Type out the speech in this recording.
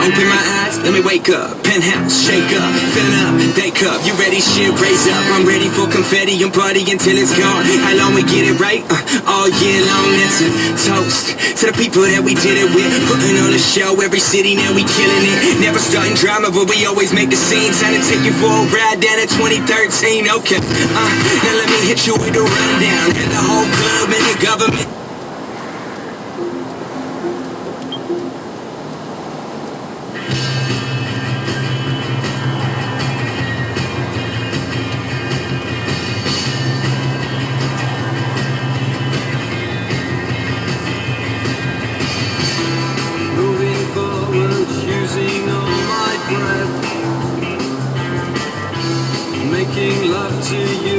Open my eyes, let me wake up. Penthouse, shake up, fill up, bake up. You ready? Shit, raise up. I'm ready for confetti and party until it's gone. How long we get it right? All year long. That's a toast to the people that we did it with. Putting on a show, every city now we killing it. Never starting drama, but we always make the scene. Time to take you for a ride down to 2013. Okay, now let me hit you with a rundown. And the whole club and the government. Making love to you.